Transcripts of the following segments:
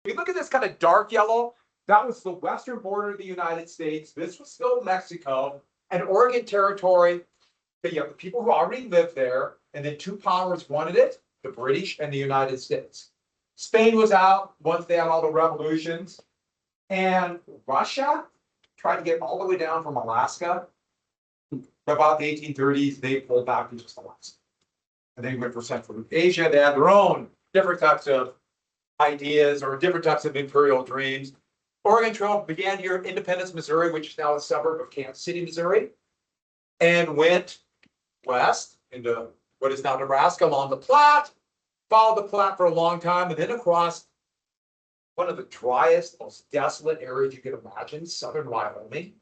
If you look at this kind of dark yellow, that was the western border of the United States. This was still Mexico and Oregon Territory. But you have the people who already lived there, and then two powers wanted it, the British and the United States. Spain was out once they had all the revolutions, and Russia tried to get all the way down from Alaska. But about the 1830s, they pulled back to just Alaska. And they went for Central Asia. They had their own different types of ideas or different types of imperial dreams. Oregon Trail began here in Independence, Missouri, which is now a suburb of Kansas City, Missouri, and went west into what is now Nebraska along the Platte, followed the Platte for a long time, and then across one of the driest, most desolate areas you could imagine, southern Wyoming.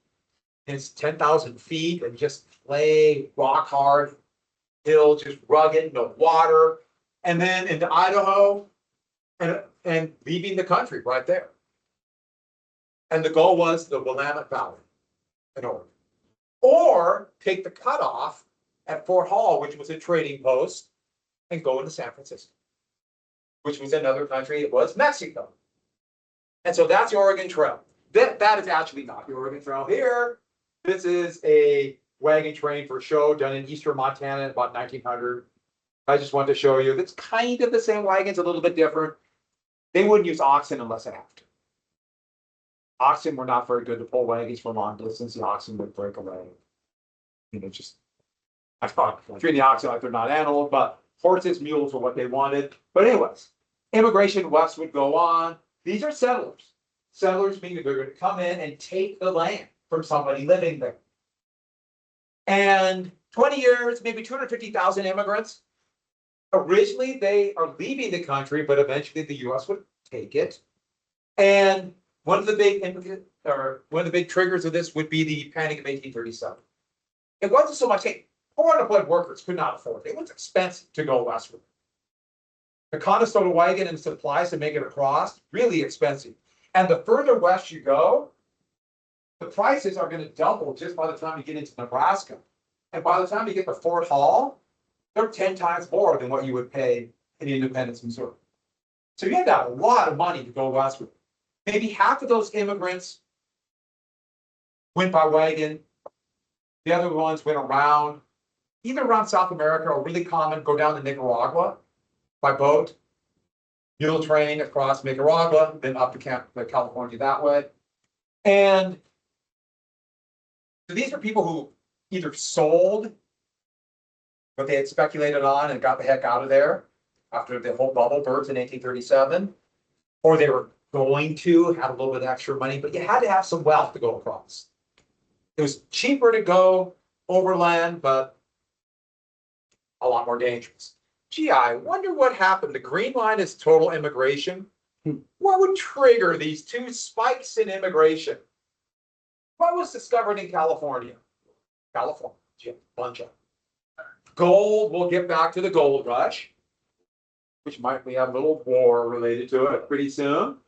And it's 10,000 feet and just clay, rock hard, hill, just rugged, no water. And then into Idaho and leaving the country right there. And the goal was the Willamette Valley in Oregon. Or take the cutoff at Fort Hall, which was a trading post, and go into San Francisco, which was another country. It was Mexico. And so that's the Oregon Trail. That is actually not the Oregon Trail here. This is a wagon train for show done in eastern Montana in about 1900. I just wanted to show you. It's kind of the same wagons, a little bit different. They wouldn't use oxen unless they have to. Oxen were not very good to pull wagons for long distance. The oxen would break away. You know, just, I thought, treating the oxen like they're not animals, but horses, mules were what they wanted. But anyways, immigration west would go on. These are settlers. Settlers meaning they're going to come in and take the land from somebody living there. And 20 years, maybe 250,000 immigrants. Originally, they are leaving the country, but eventually the U.S. would take it. And one of the big triggers of this would be the Panic of 1837. It wasn't so much, hey, poor unemployed workers could not afford it. It was expensive to go westward. The Conestoga wagon and supplies to make it across, really expensive. And the further west you go, the prices are going to double just by the time you get into Nebraska. And by the time you get to Fort Hall, they're 10 times more than what you would pay in Independence, Missouri. So you had to have a lot of money to go westward. Maybe half of those immigrants went by wagon. The other ones went around, either around South America or really common, go down to Nicaragua by boat, mule train across Nicaragua, then up to California that way. And so these are people who either sold what they had speculated on and got the heck out of there after the whole bubble burst in 1837, or they were going to have a little bit of extra money, but you had to have some wealth to go across. It was cheaper to go overland, but a lot more dangerous. Gee, I wonder what happened. The green line is total immigration. What would trigger these two spikes in immigration? What was discovered in California? California, a bunch of gold. We'll get back to the gold rush, which might we have a little war related to it pretty soon.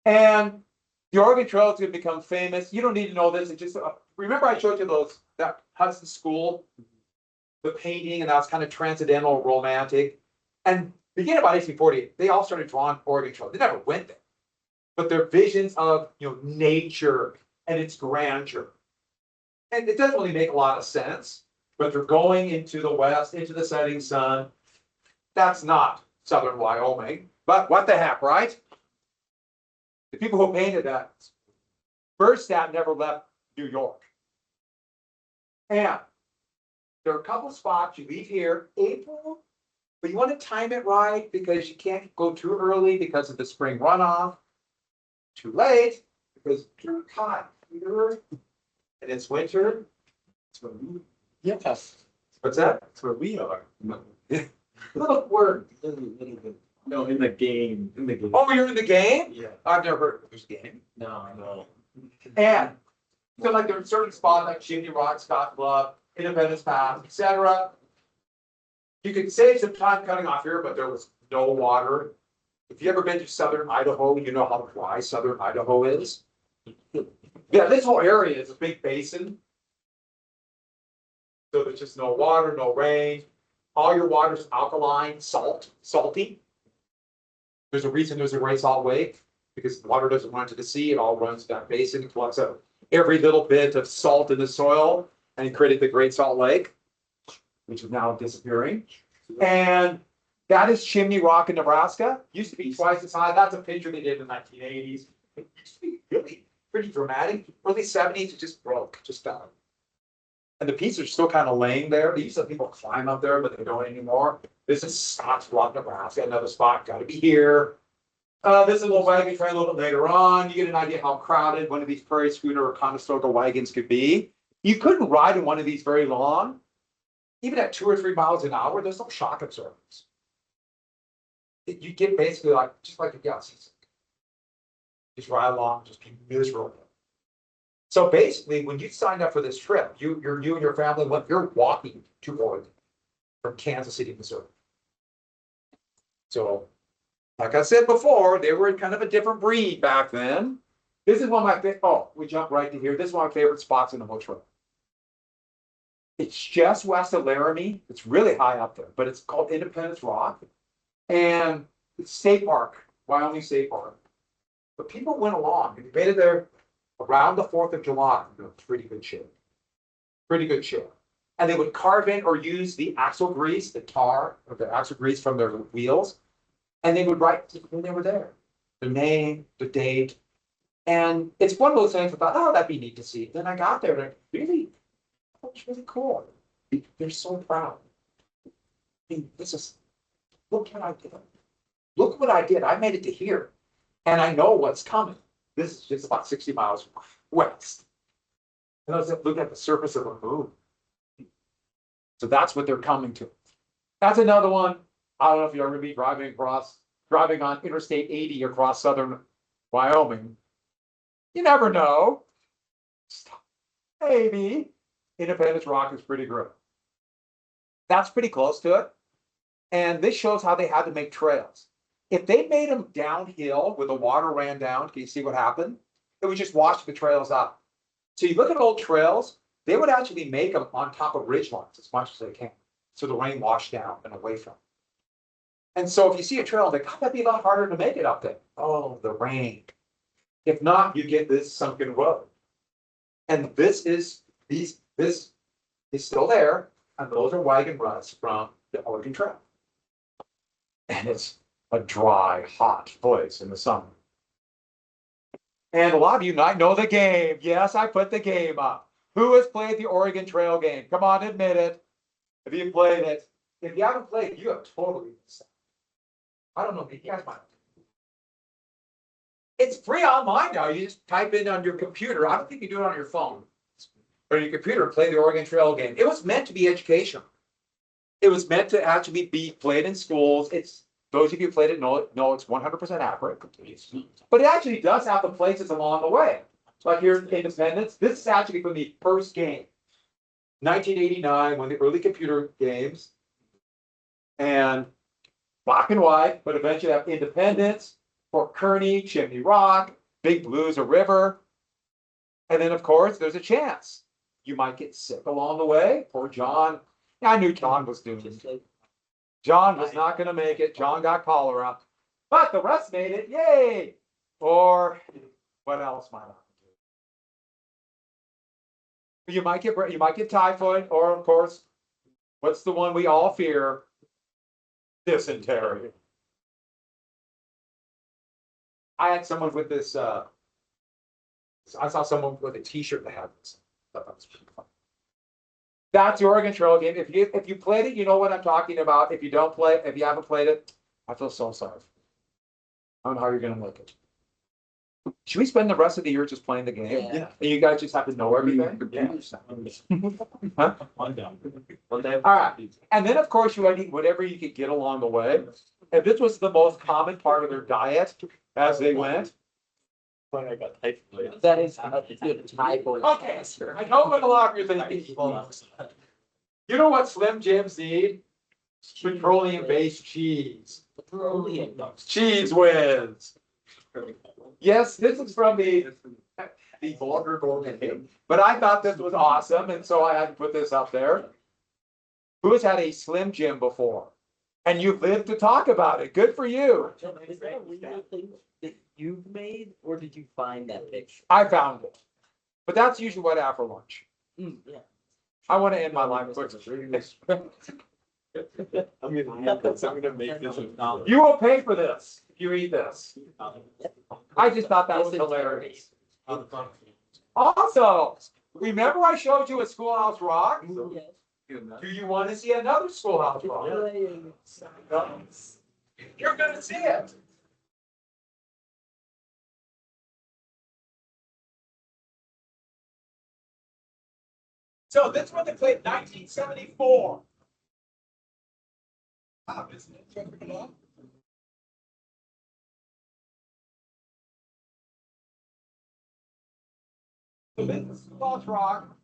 And the Oregon Trail is going to become famous. You don't need to know this. It's just remember I showed you that Hudson School, the painting, and that was kind of transcendental, romantic. And beginning about 1840, they all started drawing Oregon Trail. They never went there, but their visions of nature and its grandeur. And it doesn't really make a lot of sense, but they're going into the west, into the setting sun. That's not southern Wyoming, but what the heck, right? The people who painted that, Berstadt never left New York. And there are a couple spots you leave here, April, but you want to time it right because you can't go too early because of the spring runoff. Too late because you're hot here and it's winter. That's where we, yes. What's that? That's where we are. Little word. No, in the game. In the game. Oh, you're in the game? Yeah. I've never heard of this game. No. And so like there are certain spots like Chimney Rock, Scott Bluff, Independence Pass, etc. You could save some time cutting off here, but there was no water. If you ever been to southern Idaho, you know how dry southern Idaho is. Yeah, this whole area is a big basin. So there's just no water, no rain. All your water's alkaline, salty. There's a reason there's a Great Salt Lake. because the water doesn't run to the sea, it all runs down basin and collects up every little bit of salt in the soil and created the Great Salt Lake, which is now disappearing. And that is Chimney Rock in Nebraska. Used to be twice as high. That's a picture they did in the 1980s. It used to be really pretty dramatic. Early 70s, it just broke, just fell. And the pieces are still kind of laying there. They used to have people climb up there, but they don't anymore. This is Scotts Rock, Nebraska. Another spot, got to be here. This is a little wagon train a little bit later on. You get an idea how crowded one of these Prairie Schooner or Conestoga wagons could be. You couldn't ride in one of these very long. Even at 2 or 3 miles an hour, there's no shock absorbers. You get basically like, just like a gas. Just ride along, just be miserable. So basically, when you signed up for this trip, you and your family you're walking to Oregon from Kansas City, Missouri. So, like I said before, they were kind of a different breed back then. This is one of my favorite. Oh, we jump right to here. This is one of my favorite spots in the whole trip. It's just west of Laramie. It's really high up there, but it's called Independence Rock. And it's State Park, Wyoming State Park. But people went along and made it there around the 4th of July. In pretty good shape. Pretty good shape. And they would carve in or use the axle grease, the tar, or the axle grease from their wheels. And they would write when they were there. The name, the date. And it's one of those things I thought, oh, that'd be neat to see. Then I got there and really, it's really cool. They're so proud. I mean, look what I did. Look what I did. I made it to here. And I know what's coming. This is just about 60 miles west. And I was looking at the surface of the moon. So that's what they're coming to. That's another one. I don't know if you're ever be driving on Interstate 80 across southern Wyoming. You never know. Maybe. Independence Rock is pretty good. That's pretty close to it. And this shows how they had to make trails. If they made them downhill where the water ran down, can you see what happened? It would just wash the trails out. So you look at old trails, they would actually make them on top of ridge lines as much as they can. So the rain washed down and away from them. And so if you see a trail, like, God, that'd be a lot harder to make it up there. Oh, the rain. If not, you get this sunken road. And this is still there. And those are wagon ruts from the Oregon Trail. And it's a dry, hot place in the summer. And a lot of you might know the game. Yes, I put the game up. Who has played the Oregon Trail game? Come on, admit it. If you played it. If you haven't played it, you have totally missed out. I don't know if you guys might. It's free online now. You just type in on your computer. I don't think you do it on your phone. Or your computer, play the Oregon Trail game. It was meant to be educational. It was meant to actually be played in schools. It's those of you who played it know it's 100% accurate. But it actually does have the places along the way. Like here in Independence, this is actually from the first game. 1989, one of the early computer games. And black and white, but eventually have Independence, Fort Kearny, Chimney Rock, Big Blue's a river. And then, of course, there's a chance you might get sick along the way. Poor John. I knew John was doomed. John was not going to make it. John got cholera. But the rest made it. Yay! Or what else might happen? You might get typhoid, or of course, what's the one we all fear? Dysentery. I had someone with this. I saw someone with a T-shirt that had this. I thought that was pretty fun. That's the Oregon Trail game. If you played it, you know what I'm talking about. If you haven't played it, I feel so sorry. I don't know how you're gonna make it. Should we spend the rest of the year just playing the game? Yeah. And you guys just have to know everything? Yeah. Huh? One day. All right. And then, of course, you would eat whatever you could get along the way. And this was the most common part of their diet as they went. When I got typhoid. That is typhoid. Okay, I know what a lot of you're thinking. You know what Slim Jims need? Petroleum-based cheese. Cheese wins. Yes, this is from the vulgar golden game. But I thought this was awesome, and so I had to put this up there. Who has had a Slim Jim before? And you've lived to talk about it. Good for you. you've made, or did you find that picture? I found it. But that's usually what I have for lunch. Yeah. I want to end my life with reading this. I'm gonna make this a knowledge. You will pay for this if you eat this. I just thought that was This is hilarious. Also, remember I showed you a Schoolhouse Rock? Yes. Do you want to see another Schoolhouse Rock? You're gonna see it. So this one they played 1974. Wow, isn't it? So this is Schoolhouse Rock.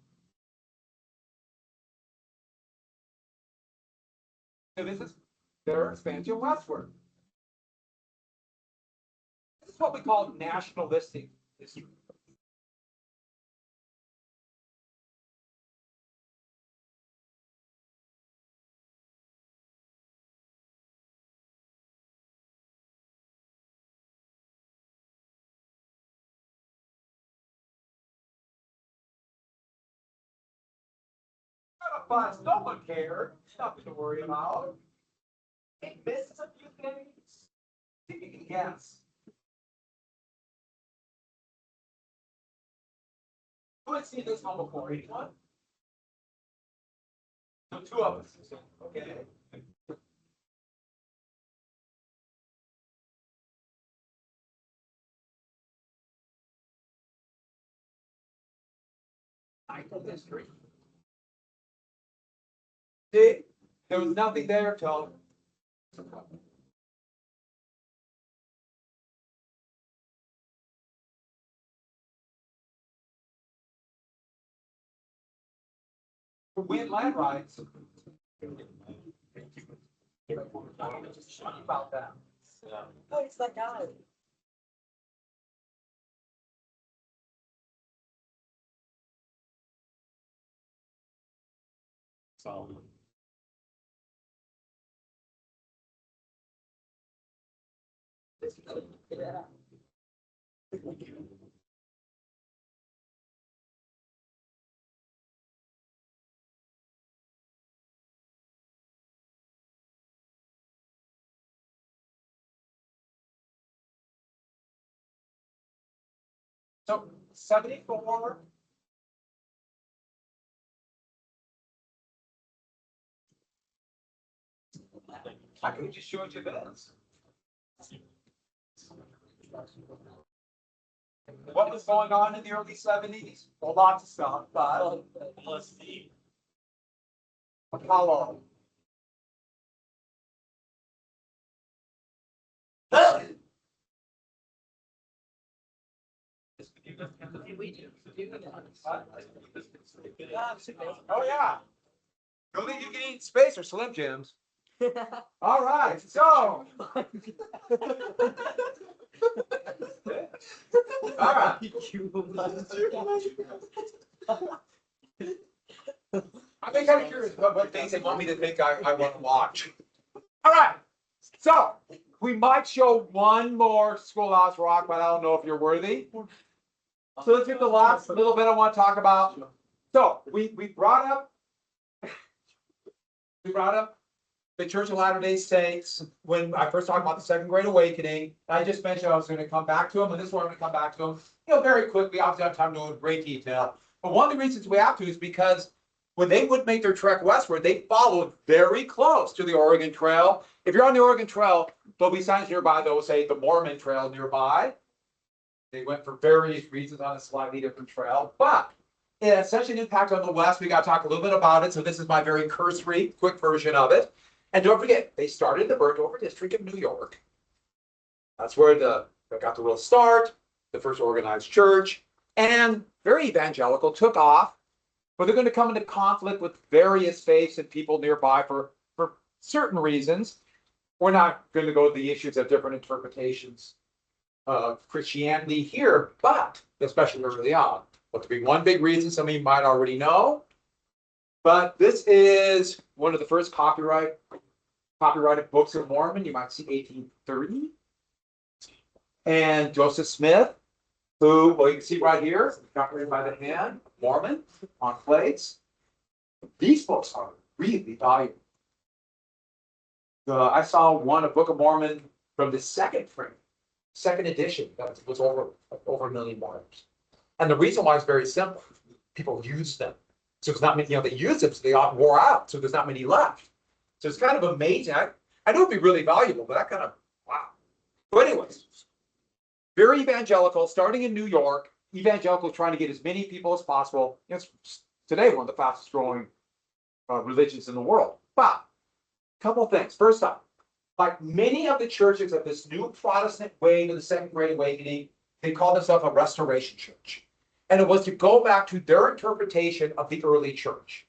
So this is their expansion westward. This is what we call nationalistic history. But no one cared. Nothing to worry about. It misses a few things. See if you can guess. Who had seen this one before? Anyone? So two of us. Okay. Cycle history. See, there was nothing there till. Win land rights. About that. Oh, it's that guy. Solid. Yeah. So 74. I could have just showed you this. What was going on in the early 70s? Well, lots of stuff, but LSD. Apollo. Oh, yeah. The only you can eat in space are Slim Jims. All right, so. All right. I'm kind of curious what things they want me to think I want to watch. All right, so we might show one more Schoolhouse Rock, but I don't know if you're worthy. So let's get the last little bit I want to talk about. So we brought up the Church of Latter-day Saints when I first talked about the Second Great Awakening. I just mentioned I was going to come back to them, and this one I'm going to come back to them, very quickly. Obviously, I have time to go in great detail. But one of the reasons we have to is because when they would make their trek westward, they followed very close to the Oregon Trail. If you're on the Oregon Trail, there'll be signs nearby that will say the Mormon Trail nearby. They went for various reasons on a slightly different trail, but it had such an impact on the West. We got to talk a little bit about it. So this is my very cursory, quick version of it. And don't forget, they started in the Burnt-Over District of New York. That's where they got the real start, the first organized church, and very evangelical, took off. But they're going to come into conflict with various faiths and people nearby for certain reasons. We're not going to go to the issues of different interpretations of Christianity here, but especially early on. Well, to be one big reason, some of you might already know, but this is one of the first copyrighted books of Mormon. You might see 1830. And Joseph Smith, who, well, you can see right here, decorated by the hand, Mormon, on plates. These books are really valuable. I saw one, a Book of Mormon, from the second edition, that was over $1 million. And the reason why is very simple. People use them. So there's not many, they use them, so they all wore out. So there's not many left. So it's kind of amazing. I know it'd be really valuable, but that kind of, wow. But anyways, very evangelical, starting in New York, evangelical trying to get as many people as possible. It's today one of the fastest growing religions in the world. But a couple of things. First off, like many of the churches of this new Protestant wave of the Second Great Awakening, they call themselves a Restoration Church. And it was to go back to their interpretation of the early church.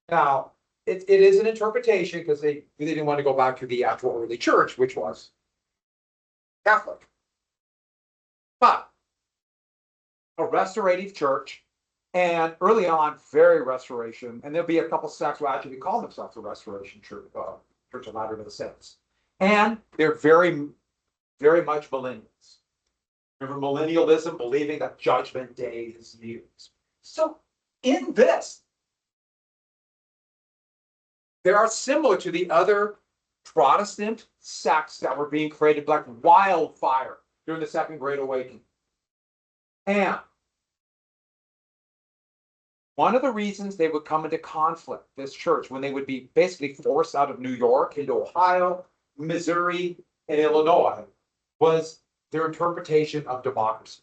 Now, it is an interpretation because they didn't want to go back to the actual early church, which was Catholic. But a restorative church, and early on, very restoration, and there'll be a couple sects who actually call themselves a Restoration Church, Church of Latter-day Saints. And they're very, very much millennials. Remember millennialism, believing that Judgment Day is near. So in this, there are similar to the other Protestant sects that were being created like wildfire during the Second Great Awakening. And one of the reasons they would come into conflict, this church, when they would be basically forced out of New York into Ohio, Missouri, and Illinois, was their interpretation of democracy.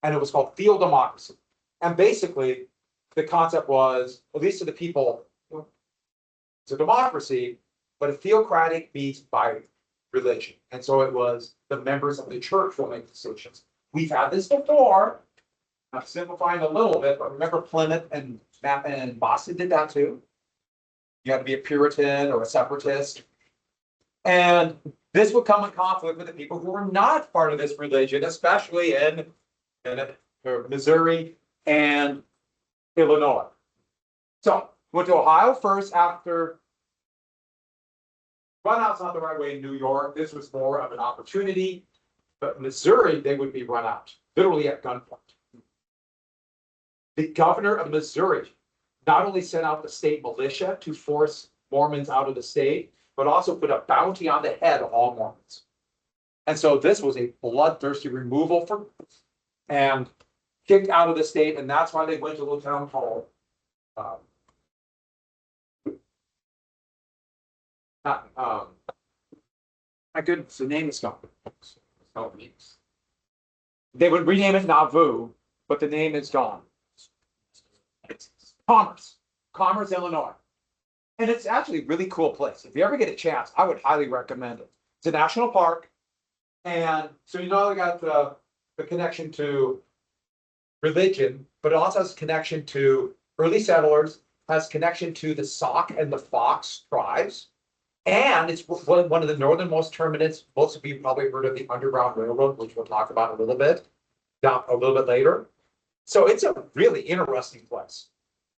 And it was called theodemocracy. And basically, the concept was, at least to the people, it's a democracy, but a theocratic means by religion. And so it was the members of the church will make decisions. We've had this before. I'm simplifying a little bit, but remember Plymouth and Boston did that too. You had to be a Puritan or a separatist. And this would come in conflict with the people who were not part of this religion, especially in Missouri and Illinois. So went to Ohio first after run out's not the right way in New York. This was more of an opportunity. But Missouri, they would be run out, literally at gunpoint. The governor of Missouri not only sent out the state militia to force Mormons out of the state, but also put a bounty on the head of all Mormons. And so this was a bloodthirsty removal and kicked out of the state. And that's why they went to a little town called my goodness, the name is gone. They would rename it Nauvoo, but the name is gone. It's Commerce, Illinois. And it's actually a really cool place. If you ever get a chance, I would highly recommend it. It's a national park. And so they got the connection to religion, but it also has a connection to early settlers, has connection to the Sauk and the Fox tribes. And it's one of the northernmost terminus. Most of you probably heard of the Underground Railroad, which we'll talk about a little bit later. So it's a really interesting place.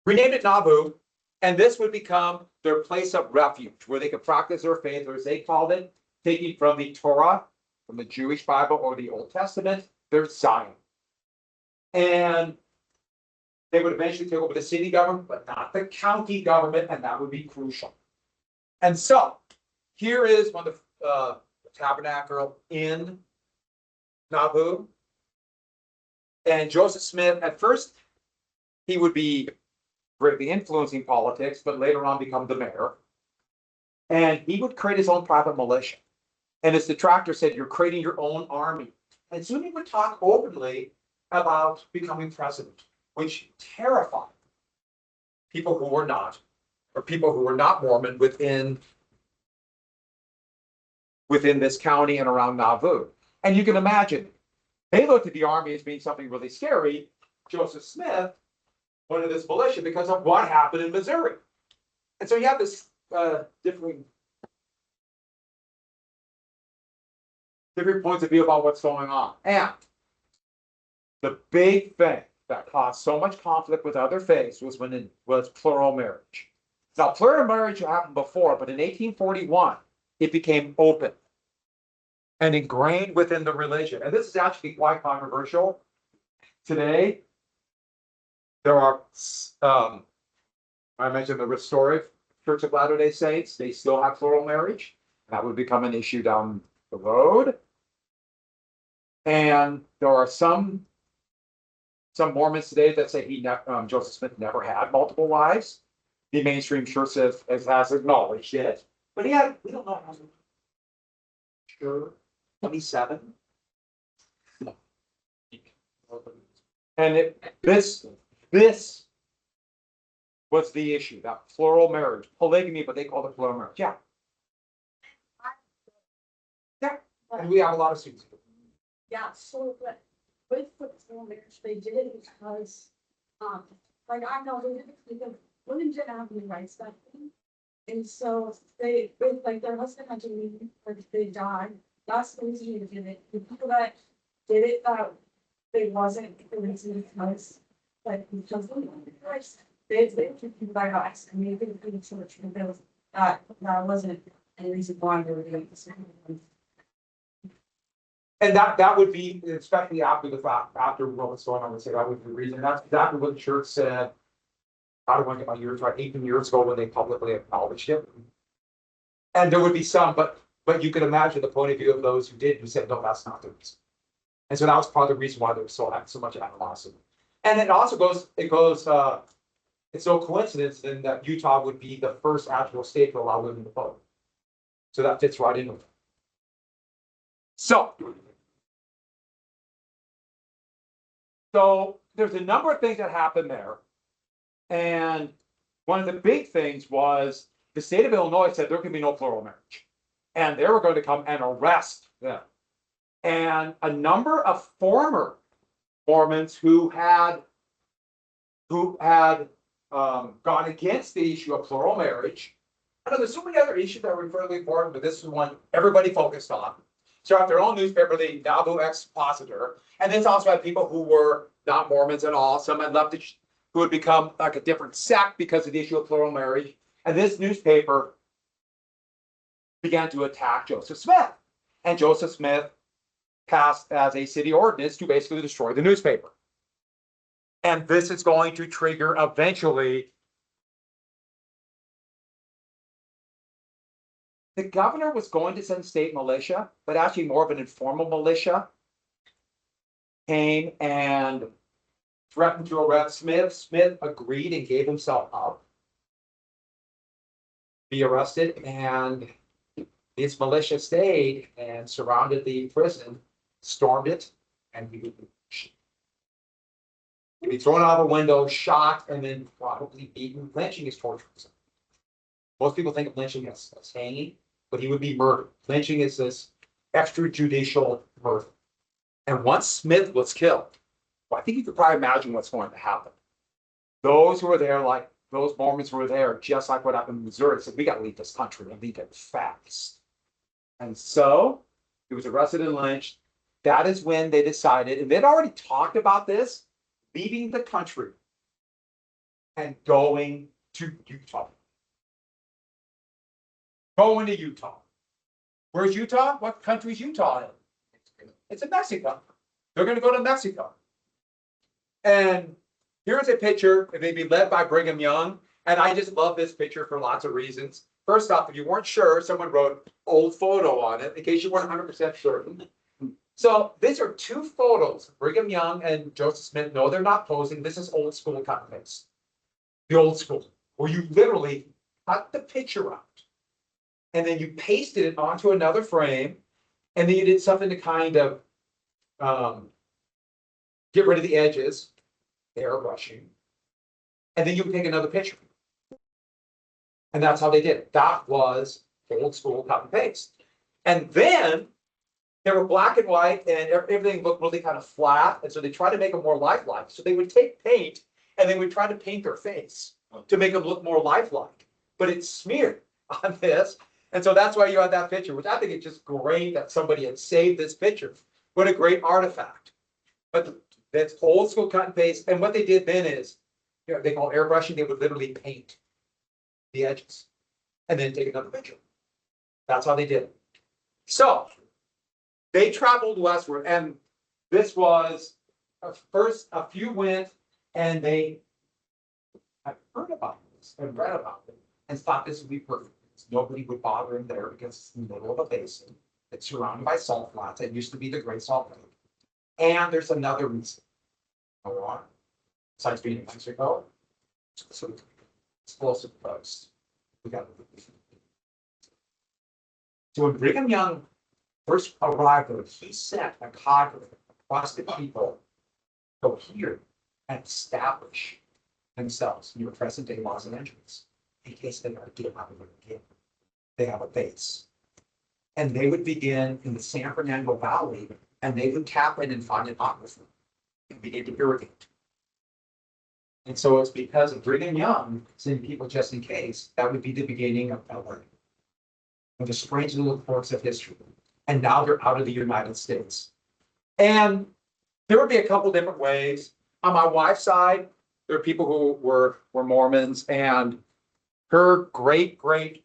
Renamed it Nauvoo, and this would become their place of refuge, where they could practice their faith, or as they called it, taking from the Torah, from the Jewish Bible or the Old Testament, their Zion. And they would eventually take over the city government, but not the county government, and that would be crucial. And so here is one of the tabernacle in Nauvoo. And Joseph Smith, at first, he would be greatly influencing politics, but later on become the mayor. And he would create his own private militia. And his detractor said, you're creating your own army. And soon he would talk openly about becoming president, which terrified people who were not, or people who were not Mormon within this county and around Nauvoo. And you can imagine, they looked at the army as being something really scary. Joseph Smith wanted this militia because of what happened in Missouri. And so you have this different points of view about what's going on. And the big thing that caused so much conflict with other faiths was when it was plural marriage. Now, plural marriage happened before, but in 1841, it became open. and ingrained within the religion. And this is actually quite controversial. Today, there are, I mentioned the Restorative Church of Latter-day Saints, they still have plural marriage. That would become an issue down the road. And there are some Mormons today that say Joseph Smith never had multiple wives. The mainstream church has acknowledged it, but we don't know how. Sure, 27. And this was the issue, that plural marriage, polygamy, but they call it plural marriage. Yeah. Yeah, and we have a lot of students. Yeah, so, but with the full marriage, they did it because, like, I know they did it because women didn't have any rights back then. And so like, their husband had to leave, or they died, that's the reason they did it. The people that did it, they wasn't the reason because, like, because of the rights, they took people that got accident, and they didn't do the church, and there was, that wasn't any reason why they were doing this. And that would be, especially after the fact, after what was going on, would say that would be the reason. That's exactly what the church said. I don't want to get my years right, 18 years ago when they publicly acknowledged it. And there would be some, but you could imagine the point of view of those who did, who said, no, that's not the reason. And so that was part of the reason why there was so much animosity. And it also goes, it's no coincidence then that Utah would be the first actual state to allow women to vote. So that fits right in with it. So there's a number of things that happened there. And one of the big things was the state of Illinois said there can be no plural marriage. And they were going to come and arrest them. And a number of former Mormons who had gone against the issue of plural marriage. I know there's so many other issues that were fairly important, but this is one everybody focused on. So at their own newspaper, the Nauvoo Expositor, and this also had people who were not Mormons at all. Some had left, who had become like a different sect because of the issue of plural marriage. And this newspaper began to attack Joseph Smith. And Joseph Smith passed as a city ordinance to basically destroy the newspaper. And this is going to trigger eventually. The governor was going to send state militia, but actually more of an informal militia came and threatened to arrest Smith. Smith agreed and gave himself up, be arrested, and this militia stayed and surrounded the prison, stormed it, and he would be thrown out of a window, shot, and then probably beaten. Lynching is torture. Most people think of lynching as hanging, but he would be murdered. Lynching is this extrajudicial murder. And once Smith was killed, well, I think you could probably imagine what's going to happen. Those who were there, like those Mormons who were there, just like what happened in Missouri, said, we got to leave this country and leave it fast. And so he was arrested and lynched. That is when they decided, and they'd already talked about this, leaving the country and going to Utah. Going to Utah. Where's Utah? What country is Utah in? It's in Mexico. They're going to go to Mexico. And here's a picture. It may be led by Brigham Young. And I just love this picture for lots of reasons. First off, if you weren't sure, someone wrote old photo on it in case you weren't 100% certain. So these are two photos, Brigham Young and Joseph Smith. No, they're not posing. This is old school cut and paste. The old school, where you literally cut the picture out and then you pasted it onto another frame, and then you did something to kind of get rid of the edges, airbrushing, and then you would take another picture. And that's how they did it. That was old school cut and paste. And then they were black and white, and everything looked really kind of flat. And so they tried to make them more lifelike. So they would take paint and they would try to paint their face to make them look more lifelike. But it's smeared on this. And so that's why you had that picture, which I think is just great that somebody had saved this picture. What a great artifact. But that's old school cut and paste. And what they did then is, you know, they call airbrushing, they would literally paint the edges and then take another picture. That's how they did it. So they traveled westward, and this was, first, a few went, and they had heard about this, and read about it, and thought this would be perfect. Nobody would bother them there because it's in the middle of a basin. It's surrounded by salt flats. It used to be the Great Salt Lake. And there's another reason. Go on. Besides being in Mexico, so explosive coast. We got. So when Brigham Young first arrived there, he sent a cadre across the people go here and establish themselves near present day Los Angeles in case they ever get out of there again. They have a base. And they would begin in the San Fernando Valley, and they would tap in and find an aquifer and begin to irrigate. And so it's because of Brigham Young sending people just in case, that would be the beginning of LA. Of the strange little quirks of history. And now they're out of the United States. And there would be a couple different ways. On my wife's side, there are people who were Mormons, and her great grandpa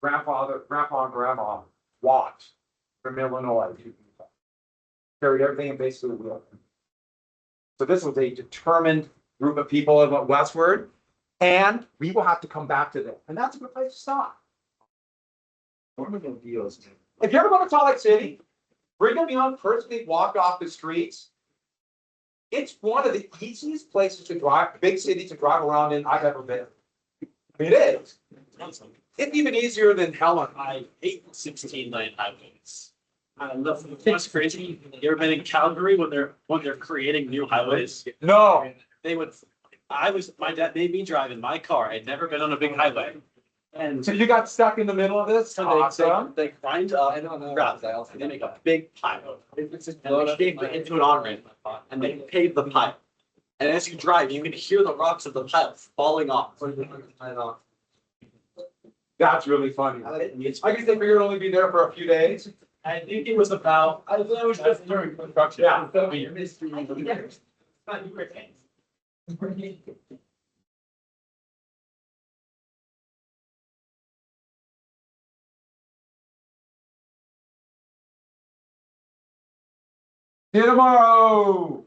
and grandma walked from Illinois to Utah. Carried everything in basically the wheel. So this was a determined group of people that went westward, and we will have to come back to them. And that's a good place to stop. What are we gonna do? If you ever go to Salt Lake City, Brigham Young personally walked off the streets. It's one of the easiest places to drive, big city to drive around in I've ever been. I mean, it is. It's even easier than Helen. I hate 16-lane highways. I love them. It's crazy. You ever been in Calgary when they're creating new highways? No. They would. My dad made me drive in my car. I'd never been on a big highway. And So you got stuck in the middle of this? so Awesome. they grind up gravel, and they make a big pile. And they shape it into an on-ramp, and they pave the pile. And as you drive, you can hear the rocks of the pile falling off. That's really funny. I guess they figured it'd only be there for a few days. I think it was about. I was just during construction. Yeah. See you tomorrow.